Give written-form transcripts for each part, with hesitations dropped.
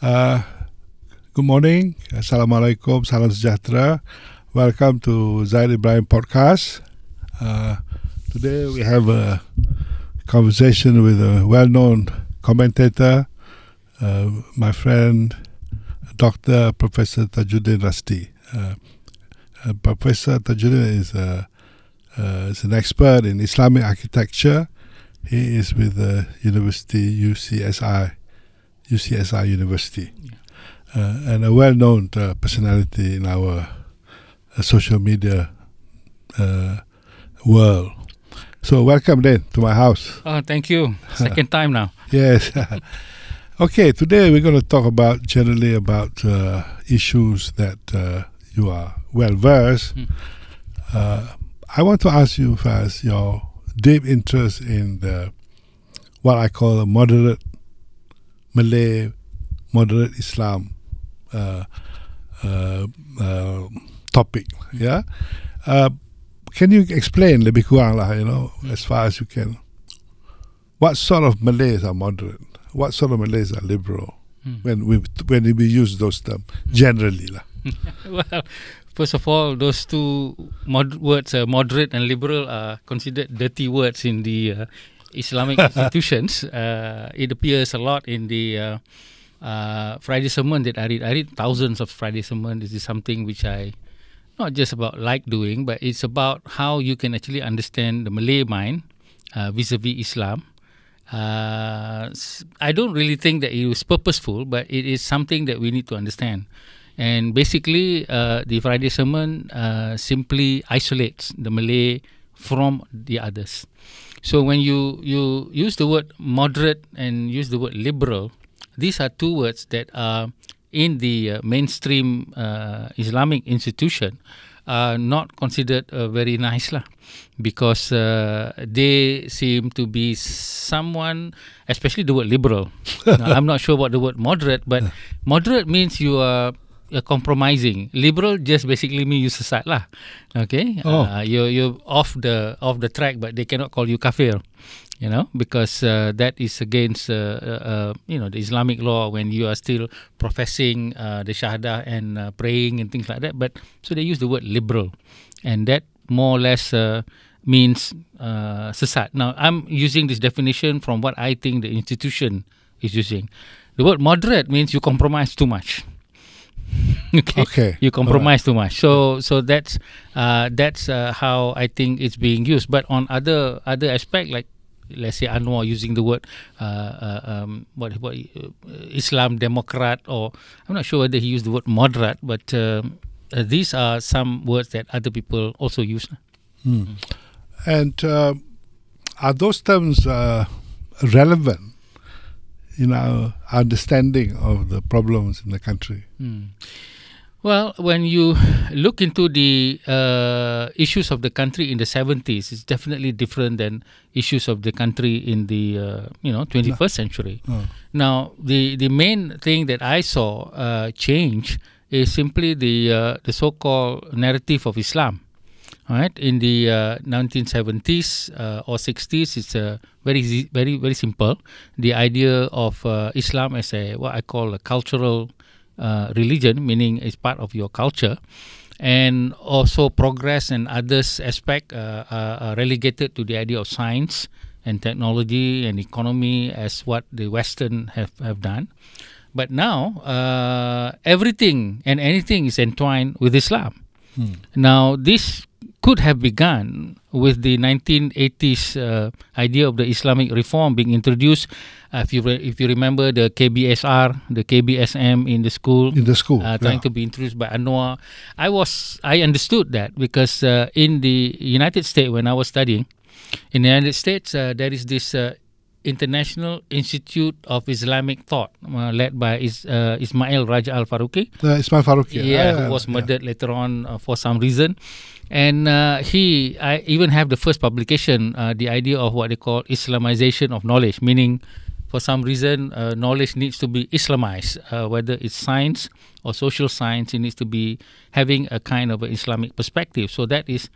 Uh, Good morning. Assalamualaikum. Salam sejahtera. Welcome to Zaid Ibrahim Podcast. Today we have a conversation with a well-known commentator, my friend, Dr. Professor Tajudin Rasti. Professor Tajudin is an expert in Islamic architecture. He is with the University UCSI University, and a well-known personality in our social media world. So welcome then to my house. Oh, thank you. Second time now. Yes. Okay, today we're going to talk generally about issues that you are well versed. I want to ask you first your deep interest in what I call a moderate Malay, moderate Islam topic. Yeah, can you explain lebih kurang lah, as far as you can, what sort of Malays are moderate, what sort of Malays are liberal, when we use those terms generally lah. Well, first of all, those two words, moderate and liberal, are considered dirty words in the Islamic institutions. It appears a lot in the Friday sermon that I read. I read thousands of Friday sermon. This is something which I not just about like doing, but it's about how you can actually understand the Malay mind vis-a-vis Islam. I don't really think that it was purposeful, but it is something that we need to understand. And basically, the Friday sermon simply isolates the Malay from the others. So when you use the word moderate and use the word liberal, these are two words that are in the mainstream Islamic institution are not considered very nice lah, because they seem to be someone, especially the word liberal. Now, I'm not sure about the word moderate, but moderate means you are compromising. Liberal just basically means you sesat lah. Okay, you're off the track, but they cannot call you kafir, because that is against the Islamic law when you are still professing the shahadah and praying and things like that. But so they use the word liberal, and that more or less means sesat. Now I'm using this definition from what I think the institution is using. The word moderate means you compromise too much. Okay. You compromise too much. So that's how I think it's being used. But on other aspect, like let's say Anwar using the word Islam Democrat, or I'm not sure whether he used the word moderate, but these are some words that other people also use. And are those terms relevant in our understanding of the problems in the country? Well, when you look into the issues of the country in the 70s, it's definitely different than issues of the country in the 21st century. Now, the main thing that I saw change is simply the so-called narrative of Islam. All right, in the 1970s or 60s, it's very, very, very simple. The idea of Islam as what I call a cultural religion, meaning it's part of your culture, and also progress and others aspect are relegated to the idea of science and technology and economy as what the Western have done. But now everything and anything is entwined with Islam. Now this could have begun with the 1980s idea of the Islamic reform being introduced. If you remember the KBSR, the KBSM in the school, trying to be introduced by Anwar. I understood that because in the United States, when I was studying in the United States, there is this International Institute of Islamic Thought, led by Ismail Raja Al-Faruqi. Ismail Faruqi, who was murdered later on for some reason. And I even have the first publication, the idea of what they call Islamization of knowledge, meaning for some reason knowledge needs to be Islamized, whether it's science or social science, it needs to be having a kind of an Islamic perspective. So that is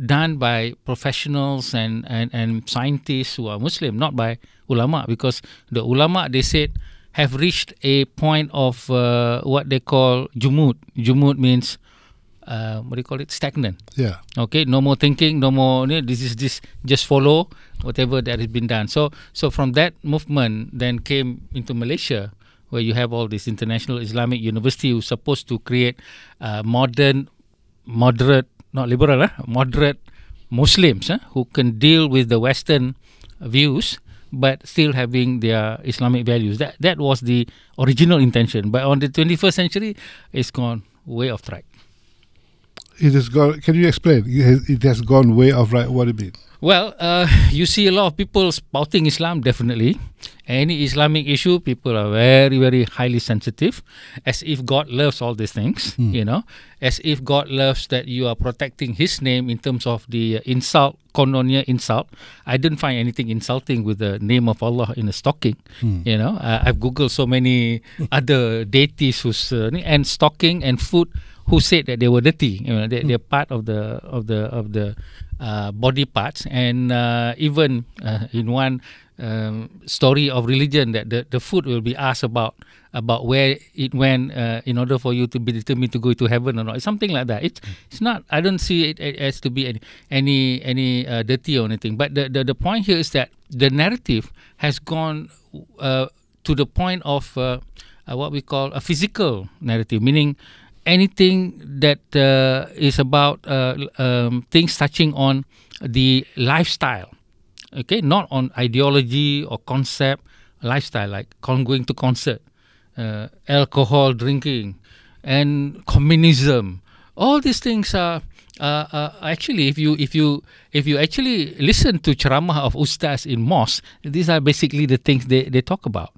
done by professionals and scientists who are Muslim, not by ulama, because the ulama, they said have reached a point of what they call jumud. Jumud means what do you call it? Stagnant. Yeah. Okay, no more thinking, no more. This. Just follow whatever that has been done. So from that movement, then came into Malaysia, where you have all this international Islamic university who's supposed to create modern, moderate, not liberal, moderate Muslims who can deal with the Western views, but still having their Islamic values. That was the original intention. But on the 21st century, it's gone way off track. It has gone. Can you explain? It has gone way off right. What do you mean? Well, you see a lot of people spouting Islam, definitely. Any Islamic issue, people are very, very highly sensitive, as if God loves all these things, as if God loves that you are protecting His name in terms of the insult, kononia insult. I didn't find anything insulting with the name of Allah in a stocking. I've Googled so many other deities who's and stocking and food who said that they were dirty. They're part of the body parts, and even in one story of religion, that the food will be asked about where it went in order for you to be determined to go to heaven or not. It's something like that. It's not. I don't see it as to be any dirty or anything. But the point here is that the narrative has gone to the point of what we call a physical narrative, meaning anything that is about things touching on the lifestyle, okay, not on ideology or concept, lifestyle, like going to concert, alcohol drinking, and communism. All these things are actually, if you actually listen to ceramah of ustaz in mosque, these are basically the things they talk about.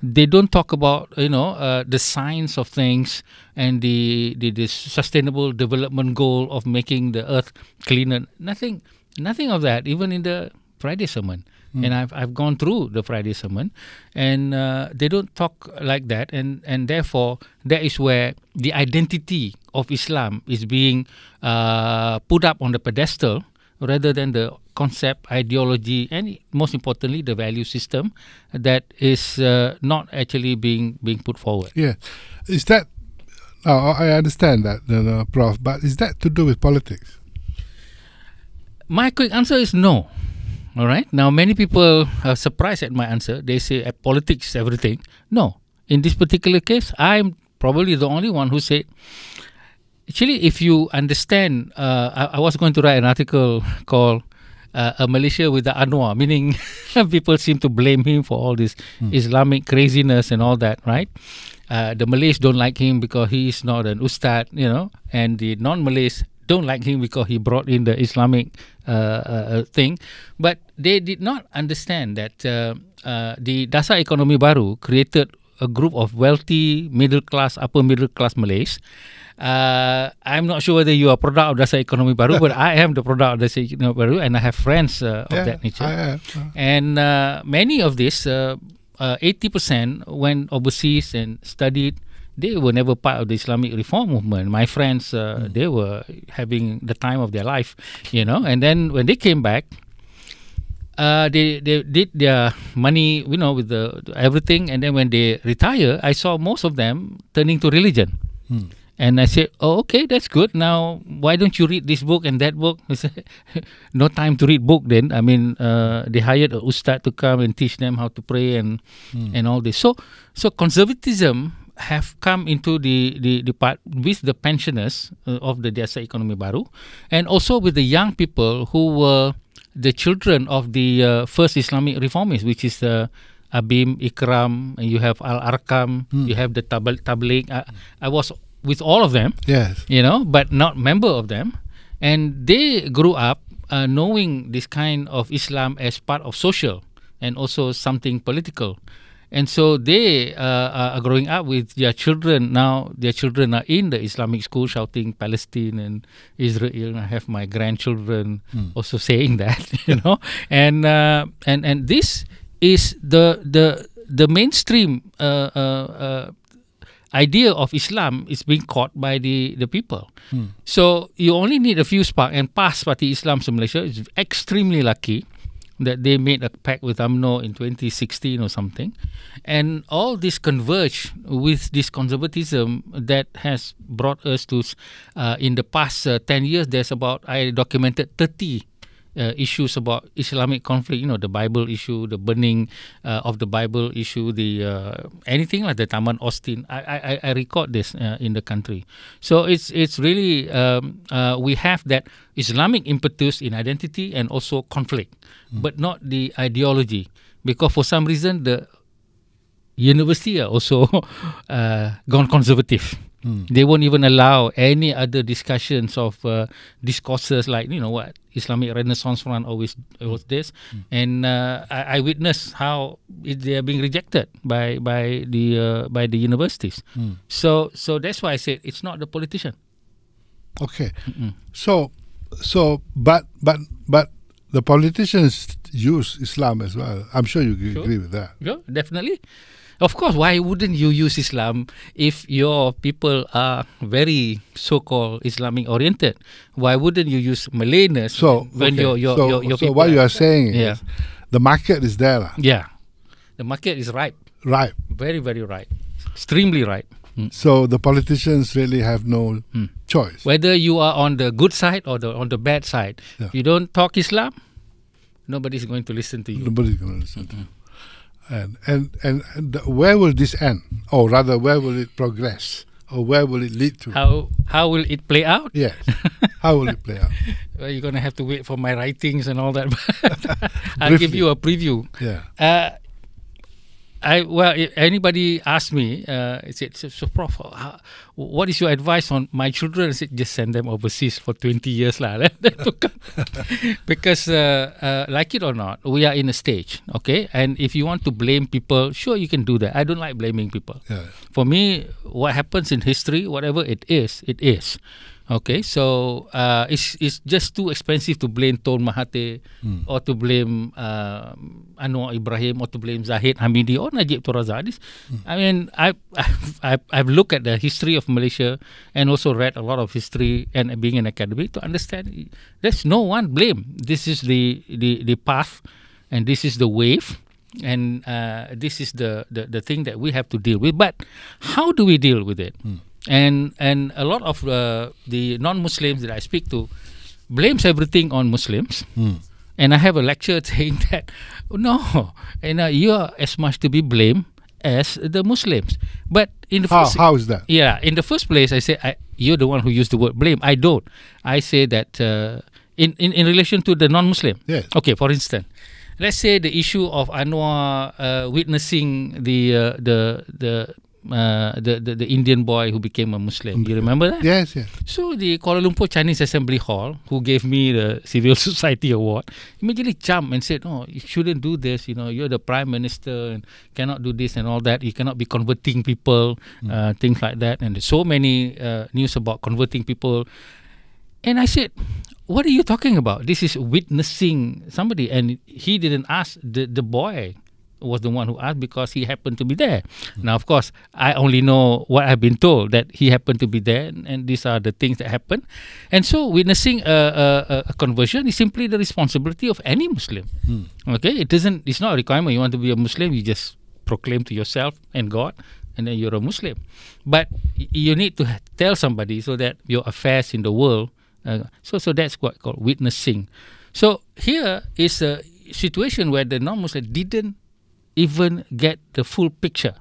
They don't talk about the science of things and the sustainable development goal of making the earth cleaner. Nothing of that. Even in the Friday sermon, and I've gone through the Friday sermon, and they don't talk like that, and therefore that is where the identity of Islam is being put up on the pedestal rather than the concept, ideology, and most importantly, the value system that is not actually being put forward. Yeah, is that? I understand that, Prof. But is that to do with politics? My quick answer is no. All right. Now, many people are surprised at my answer. They say politics is everything. No. In this particular case, I'm probably the only one who said, actually, if you understand, I was going to write an article called a Malaysia with the Anwar, meaning people seem to blame him for all this Islamic craziness and all that, right? The Malays don't like him because he is not an ustad, and the non-Malays don't like him because he brought in the Islamic thing. But they did not understand that the Dasar Ekonomi Baru created a group of wealthy, middle-class, upper-middle-class Malays. I'm not sure whether you are product of Dasar Ekonomi Baru, but I am the product of Dasar Ekonomi Baru, and I have friends of that nature. I am. And many of this, 80% went overseas and studied. They were never part of the Islamic reform movement. My friends, they were having the time of their life, And then when they came back, they did their money, with the everything. And then when they retire, I saw most of them turning to religion. And I said, oh, okay, that's good. Now, why don't you read this book and that book? He said, no time to read book then. I mean, they hired a ustad to come and teach them how to pray and all this. So conservatism have come into the part with the pensioners of the Dasar Ekonomi Baru, and also with the young people who were the children of the first Islamic reformists, which is Abim, Ikram, and you have Al-Arkam, you have the Tabligh. I was with all of them, yes, but not member of them, and they grew up knowing this kind of Islam as part of social and also something political. And so they are growing up with their children. Now their children are in the Islamic school shouting Palestine and Israel. I have my grandchildren also saying that, and this is the mainstream idea of Islam is being caught by the people. So you only need a few spark, and PAS Parti Islam Malaysia is extremely lucky that they made a pact with UMNO in 2016 or something. And all this converged with this conservatism that has brought us to, in the past 10 years, I documented 30 issues about Islamic conflict, the Bible issue, the burning of the Bible issue, the anything like the Taman Austin. I record this in the country. So it's really, we have that Islamic impetus in identity and also conflict, but not the ideology. Because for some reason, the university are also gone conservative. They won't even allow any other discussions of discourses like, what Islamic Renaissance Front always was this. And I witnessed how they are being rejected by the universities. So that's why I said it's not the politician. Okay. So but the politicians use Islam as well. I'm sure you agree with that. Yeah, definitely. Of course, why wouldn't you use Islam if your people are very so-called Islamic oriented? Why wouldn't you use Malayness when your people? So what you are saying is the market is there. Yeah, the market is ripe. Right. Very, very ripe. Extremely ripe. So the politicians really have no choice. Whether you are on the good side or on the bad side, if you don't talk Islam, nobody's going to listen to you. Nobody's going to listen to you. And where will this end? Or rather, where will it progress? Or where will it lead to? How will it play out? Yes. How will it play out? Well, you're going to have to wait for my writings and all that. I'll give you a preview. Yeah. If anybody asks me, so Prof, what is your advice on my children? I said, just send them overseas for 20 years. Because like it or not, we are in a stage, okay? And if you want to blame people, sure, you can do that. I don't like blaming people. Yeah. For me, what happens in history, whatever it is, it is. Okay, so it's just too expensive to blame Tun Mahathir or to blame Anwar Ibrahim or to blame Zahid Hamidi or Najib Razak. I mean, I've looked at the history of Malaysia and also read a lot of history and being an academic to understand there's no one blame. This is the path and this is the wave and this is the thing that we have to deal with. But how do we deal with it? And a lot of the non-Muslims that I speak to blames everything on Muslims. And I have a lecture saying that, no, you are as much to be blamed as the Muslims. But in the how is that? Yeah, in the first place, I say, you're the one who used the word blame. I don't. I say that in relation to the non-Muslim. Yes. Okay, for instance, let's say the issue of Anwar witnessing the Indian boy who became a Muslim. You remember that? Yes, yes. So the Kuala Lumpur Chinese Assembly Hall, who gave me the Civil Society Award, immediately jumped and said, "Oh, you shouldn't do this. You're the Prime Minister and cannot do this and all that. You cannot be converting people, things like that." And there's so many news about converting people. And I said, "What are you talking about? This is witnessing somebody." And he didn't ask the boy. Was the one who asked because he happened to be there. Now, of course, I only know what I've been told, that he happened to be there, and these are the things that happen. And so, witnessing a conversion is simply the responsibility of any Muslim. Okay, it's not a requirement. You want to be a Muslim, you just proclaim to yourself and God, and then you're a Muslim. But you need to tell somebody so that your affairs in the world. So that's what called witnessing. So here is a situation where the non-Muslim didn't even get the full picture,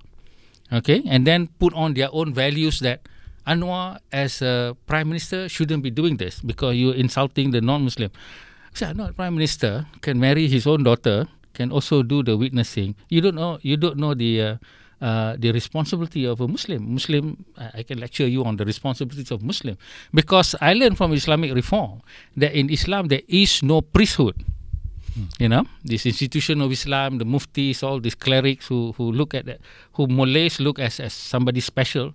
okay, and then put on their own values that Anwar as a Prime Minister shouldn't be doing this because you're insulting the non-Muslim. So no, Prime Minister can marry his own daughter, can also do the witnessing. You don't know the responsibility of a Muslim. I can lecture you on the responsibilities of Muslim because I learned from Islamic reform that in Islam there is no priesthood. This institution of Islam, the muftis, all these clerics who look at that, who Malays look as somebody special.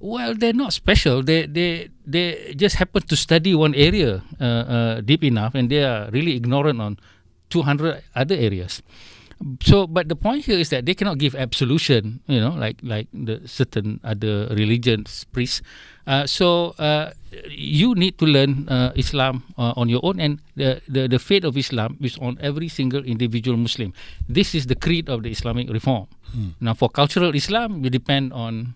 Well, they're not special. They just happen to study one area deep enough, and they are really ignorant on 200 other areas. So, but the point here is that they cannot give absolution, like the certain other religions, priests. You need to learn Islam on your own, and the faith of Islam is on every single individual Muslim. This is the creed of the Islamic reform. Now, for cultural Islam, you depend on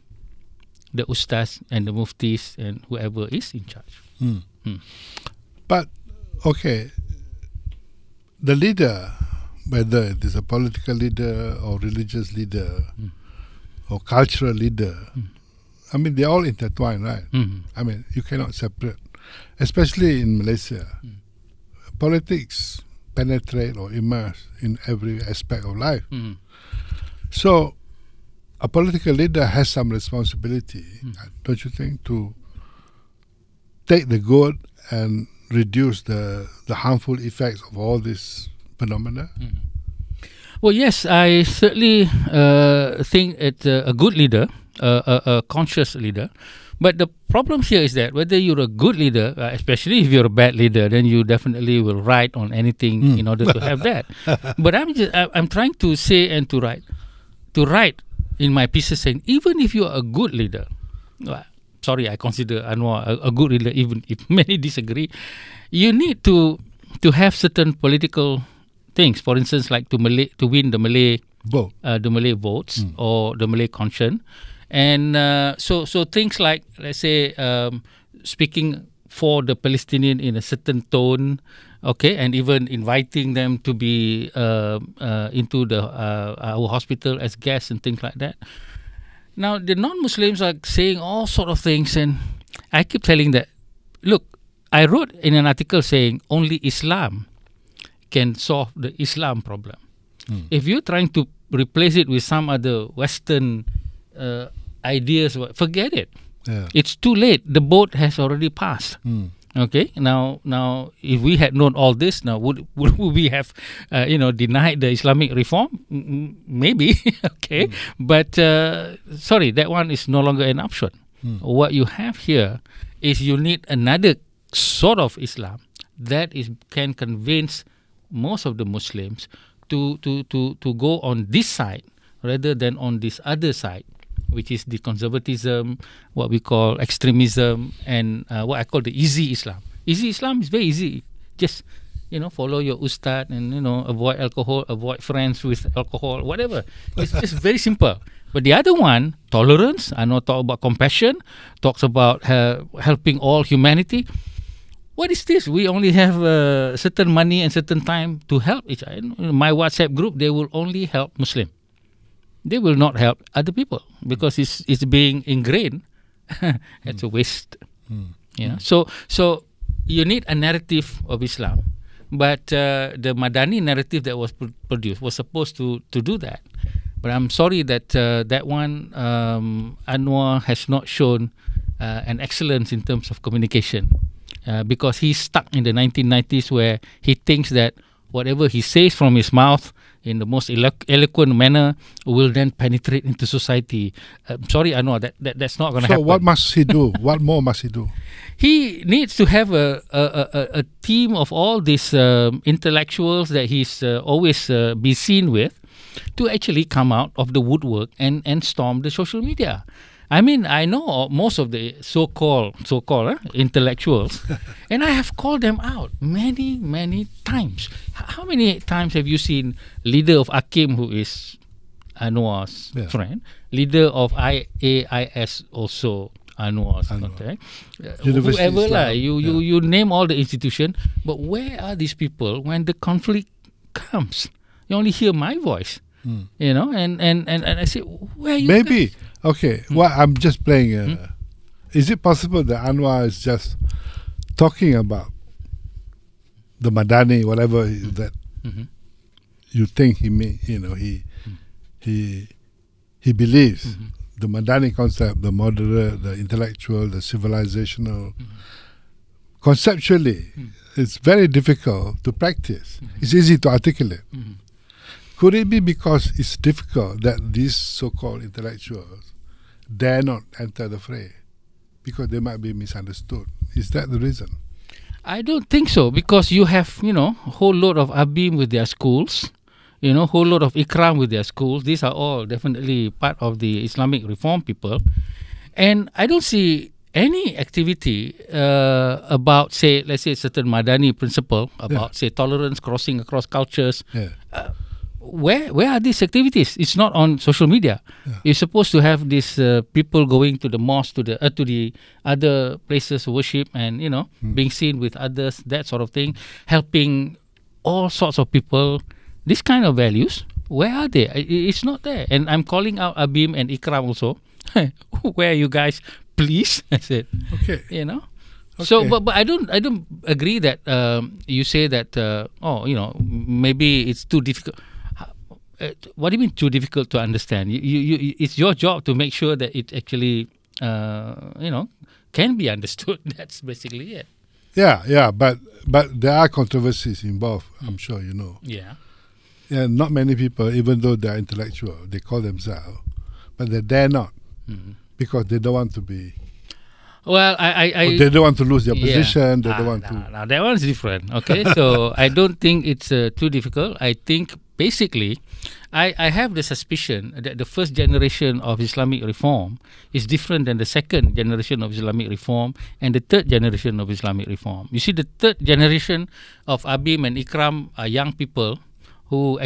the ustaz and the muftis and whoever is in charge. But, okay, the leader, whether it is a political leader or religious leader or cultural leader, I mean, they're all intertwined, right? I mean, you cannot separate, especially in Malaysia. Politics penetrate or immerse in every aspect of life. So, a political leader has some responsibility, don't you think, to take the good and reduce the harmful effects of all this phenomena? Well, yes, I certainly think it's a good leader, a conscious leader. But the problem here is that whether you're a good leader, especially if you're a bad leader, then you definitely will write on anything in order to have that. But I'm trying to say and to write in my pieces saying, even if you're a good leader, sorry, I consider Anwar a good leader, even if many disagree, you need to have certain political things. For instance, like to win the Malay votes or the Malay conscience. And so things like, let's say, speaking for the Palestinian in a certain tone, okay, and even inviting them to be into our hospital as guests and things like that. Now, the non-Muslims are saying all sort of things, and I keep telling that, look, I wrote in an article saying only Islam can solve the Islam problem. If you're trying to replace it with some other Western ideas, forget it. It's too late. The boat has already passed. Okay. Now, if we had known all this, now would we have, denied the Islamic reform? Maybe. Okay. But sorry, that one is no longer an option. What you have here is you need another sort of Islam that can convince most of the Muslims to go on this side rather than on this other side, which is the conservatism, what we call extremism, and what I call the easy Islam. Easy Islam is very easy. Just, follow your ustad and, avoid alcohol, avoid friends with alcohol, whatever. It's just very simple. But the other one, tolerance, I know, talk about compassion, talks about helping all humanity. What is this? We only have certain money and certain time to help each other. In my WhatsApp group, they will only help Muslim. They will not help other people because it's being ingrained. It's a waste. So you need a narrative of Islam, but the Madani narrative that was produced was supposed to do that. But I'm sorry that that one Anwar has not shown an excellence in terms of communication because he's stuck in the 1990s where he thinks that whatever he says from his mouth in the most eloquent manner will then penetrate into society. Sorry, Anwar, that's not going to happen. So what must he do? What more must he do? He needs to have a team of all these intellectuals that he's always be seen with to actually come out of the woodwork and storm the social media. I mean, I know most of the so-called intellectuals, and I have called them out many times. How many times have you seen leader of Akim, who is Anwar's friend, leader of IAIS, also Anwar's contact, whoever lah, you name all the institution, but where are these people when the conflict comes? You only hear my voice, and I say, where are you? Maybe. Guys? Okay, well, I'm just playing. Is it possible that Anwar is just talking about the Madani, whatever that you think he mean? He believes the Madani concept, the moderate, the intellectual, the civilizational. Conceptually, it's very difficult to practice. It's easy to articulate. Could it be because it's difficult that these so-called intellectuals dare not enter the fray? Because they might be misunderstood. Is that the reason? I don't think so, because you have, a whole lot of Abim with their schools. whole lot of ikram with their schools. These are all definitely part of the Islamic reform people. And I don't see any activity about, say, let's say, a certain Madani principle about, say, tolerance, crossing across cultures. Where are these activities? It's not on social media. You're supposed to have these people going to the mosque, to the other places of worship, and being seen with others, that sort of thing, helping all sorts of people. This kind of values, where are they? It's not there. And I'm calling out Abim and Ikram also. Where are you guys? Please, I said. Okay. Okay. So, but I don't agree that you say that maybe it's too difficult. What do you mean too difficult to understand? It's your job to make sure that it actually can be understood. That's basically it. Yeah, but there are controversies involved. I'm sure you know. Yeah. And not many people, even though they're intellectual, they call themselves, but they dare not because they don't want to be. Well, they don't want to lose their position. They don't want to. Now that one's different. Okay, so I don't think it's too difficult. I think basically, I have the suspicion that the first generation of Islamic reform is different than the second generation of Islamic reform and the third generation of Islamic reform. You see, the third generation of Abim and Ikram are young people who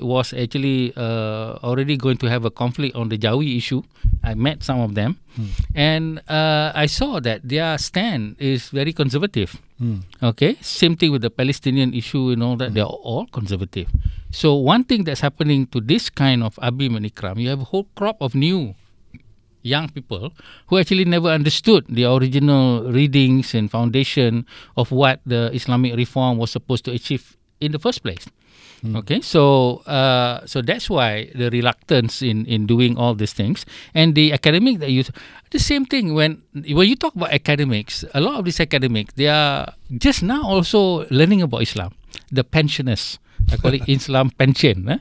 was already going to have a conflict on the Jawi issue. I met some of them, and I saw that their stand is very conservative. Okay, same thing with the Palestinian issue and all that. They are all conservative. So one thing that's happening to this kind of Abim and Ikram, you have a whole crop of new young people who actually never understood the original readings and foundation of what the Islamic reform was supposed to achieve in the first place. Okay, so that's why the reluctance in doing all these things. And the academic that the same thing when you talk about academics, a lot of these academics, they are just now also learning about Islam. The pensioners, I call it Islam pension.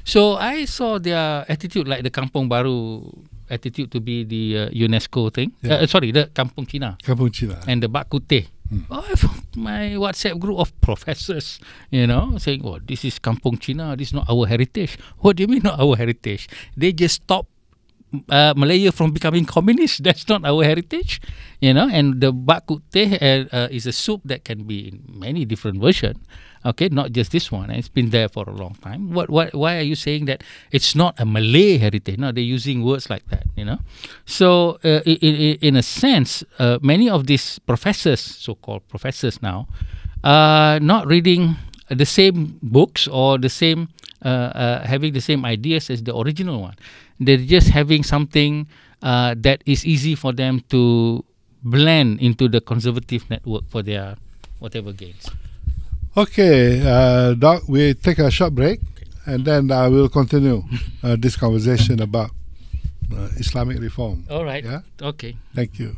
So I saw their attitude like the Kampung Baru attitude to be the UNESCO thing. The Kampung Cina. And the Bak Kuteh. I found my WhatsApp group of professors, saying, "Oh, this is Kampung Cina. This is not our heritage." What do you mean not our heritage? They just stopped Malaya from becoming communist. That's not our heritage, And the Bak Kuteh is a soup that can be in many different versions. Okay, not just this one. It's been there for a long time. Why are you saying that it's not a Malay heritage? No, they're using words like that, So, in a sense, many of these professors, so-called professors now, are not reading the same books or the same, having the same ideas as the original one. They're just having something that is easy for them to blend into the conservative network for their whatever gains. Okay, Doc, we take a short break, and then we'll continue this conversation about Islamic reform. All right. Yeah? Okay. Thank you.